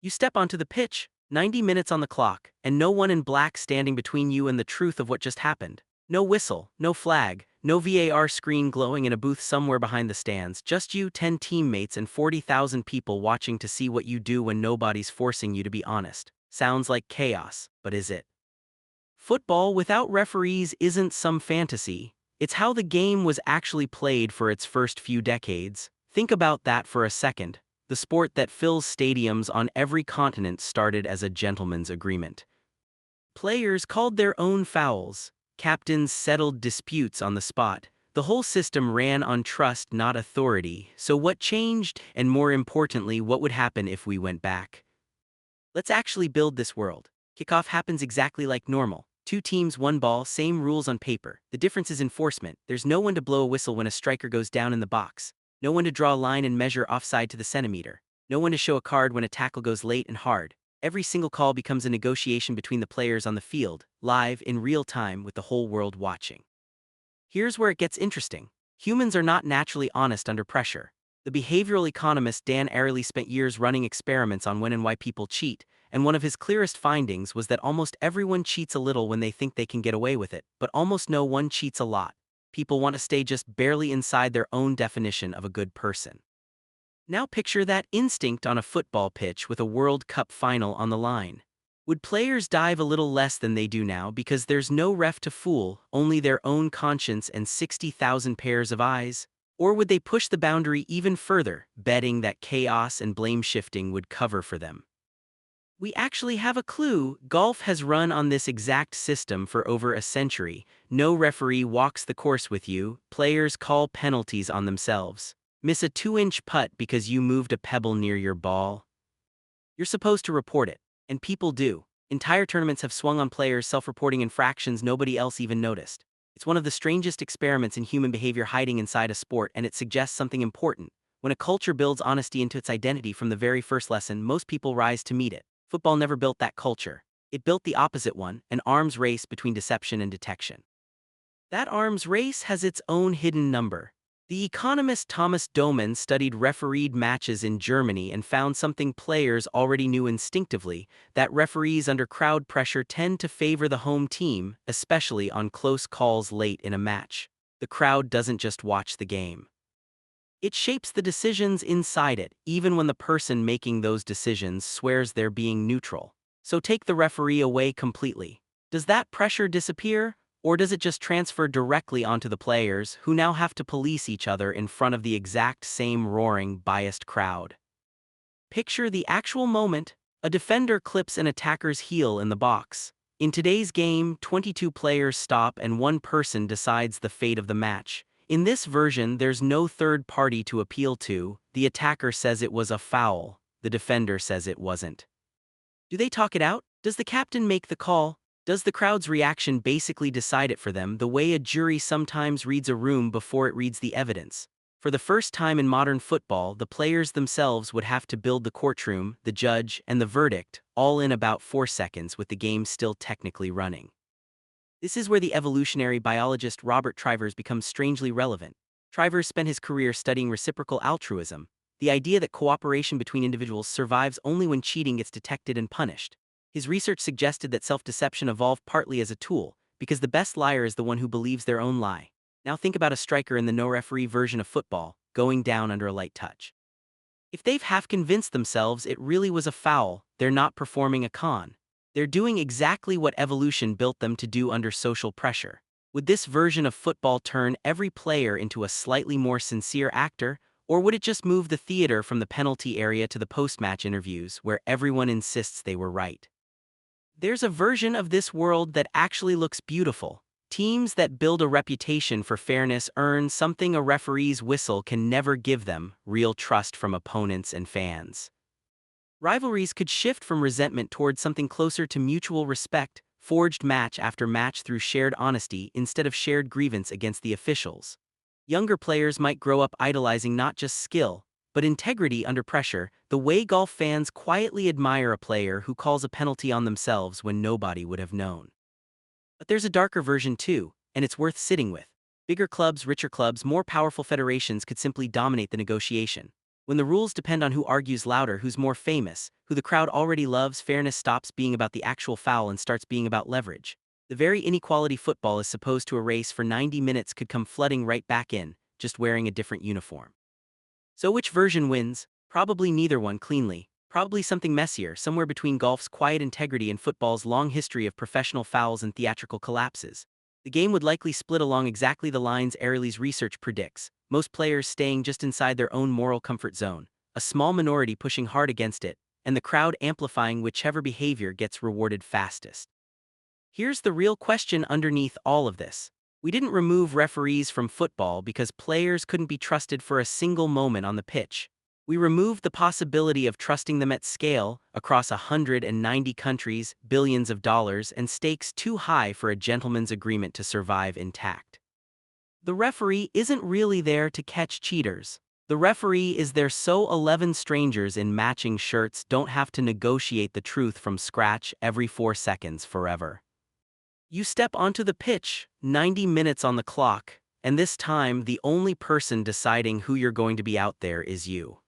You step onto the pitch, 90 minutes on the clock, and no one in black standing between you and the truth of what just happened. No whistle, no flag, no VAR screen glowing in a booth somewhere behind the stands, just you, 10 teammates, and 40,000 people watching to see what you do when nobody's forcing you to be honest. Sounds like chaos, but is it? Football without referees isn't some fantasy. It's how the game was actually played for its first few decades. Think about that for a second. The sport that fills stadiums on every continent started as a gentleman's agreement. Players called their own fouls. Captains settled disputes on the spot. The whole system ran on trust, not authority. So what changed, and more importantly, what would happen if we went back? Let's actually build this world. Kickoff happens exactly like normal. Two teams, one ball, same rules on paper. The difference is enforcement. There's no one to blow a whistle when a striker goes down in the box. No one to draw a line and measure offside to the centimeter. No one to show a card when a tackle goes late and hard. Every single call becomes a negotiation between the players on the field, live, in real time, with the whole world watching. Here's where it gets interesting. Humans are not naturally honest under pressure. The behavioral economist Dan Ariely spent years running experiments on when and why people cheat, and one of his clearest findings was that almost everyone cheats a little when they think they can get away with it, but almost no one cheats a lot. People want to stay just barely inside their own definition of a good person. Now picture that instinct on a football pitch with a World Cup final on the line. Would players dive a little less than they do now because there's no ref to fool, only their own conscience and 60,000 pairs of eyes? Or would they push the boundary even further, betting that chaos and blame shifting would cover for them? We actually have a clue. Golf has run on this exact system for over a century. No referee walks the course with you. Players call penalties on themselves. Miss a 2-inch putt because you moved a pebble near your ball? You're supposed to report it, and people do. Entire tournaments have swung on players self-reporting infractions nobody else even noticed. It's one of the strangest experiments in human behavior hiding inside a sport, and it suggests something important. When a culture builds honesty into its identity from the very first lesson, most people rise to meet it. Football never built that culture. It built the opposite one, an arms race between deception and detection. That arms race has its own hidden number. The economist Thomas Doman studied refereed matches in Germany and found something players already knew instinctively, that referees under crowd pressure tend to favor the home team, especially on close calls late in a match. The crowd doesn't just watch the game. It shapes the decisions inside it, even when the person making those decisions swears they're being neutral. So take the referee away completely. Does that pressure disappear? Or does it just transfer directly onto the players, who now have to police each other in front of the exact same roaring, biased crowd? Picture the actual moment. A defender clips an attacker's heel in the box. In today's game, 22 players stop and one person decides the fate of the match. In this version, there's no third party to appeal to. The attacker says it was a foul. The defender says it wasn't. Do they talk it out? Does the captain make the call? Does the crowd's reaction basically decide it for them, the way a jury sometimes reads a room before it reads the evidence? For the first time in modern football, the players themselves would have to build the courtroom, the judge, and the verdict, all in about 4 seconds with the game still technically running. This is where the evolutionary biologist Robert Trivers becomes strangely relevant. Trivers spent his career studying reciprocal altruism, the idea that cooperation between individuals survives only when cheating gets detected and punished. His research suggested that self-deception evolved partly as a tool, because the best liar is the one who believes their own lie. Now think about a striker in the no-referee version of football, going down under a light touch. If they've half-convinced themselves it really was a foul, they're not performing a con. They're doing exactly what evolution built them to do under social pressure. Would this version of football turn every player into a slightly more sincere actor, or would it just move the theater from the penalty area to the post-match interviews where everyone insists they were right? There's a version of this world that actually looks beautiful. Teams that build a reputation for fairness earn something a referee's whistle can never give them: real trust from opponents and fans. Rivalries could shift from resentment toward something closer to mutual respect, forged match after match through shared honesty instead of shared grievance against the officials. Younger players might grow up idolizing not just skill, but integrity under pressure, the way golf fans quietly admire a player who calls a penalty on themselves when nobody would have known. But there's a darker version too, and it's worth sitting with. Bigger clubs, richer clubs, more powerful federations could simply dominate the negotiation. When the rules depend on who argues louder, who's more famous, who the crowd already loves, fairness stops being about the actual foul and starts being about leverage. The very inequality football is supposed to erase for 90 minutes could come flooding right back in, just wearing a different uniform. So which version wins? Probably neither one cleanly. Probably something messier, somewhere between golf's quiet integrity and football's long history of professional fouls and theatrical collapses. The game would likely split along exactly the lines Airley's research predicts, most players staying just inside their own moral comfort zone, a small minority pushing hard against it, and the crowd amplifying whichever behavior gets rewarded fastest. Here's the real question underneath all of this. We didn't remove referees from football because players couldn't be trusted for a single moment on the pitch. We removed the possibility of trusting them at scale, across 190 countries, billions of dollars, and stakes too high for a gentleman's agreement to survive intact. The referee isn't really there to catch cheaters. The referee is there so 11 strangers in matching shirts don't have to negotiate the truth from scratch every 4 seconds forever. You step onto the pitch, 90 minutes on the clock, and this time the only person deciding who you're going to be out there is you.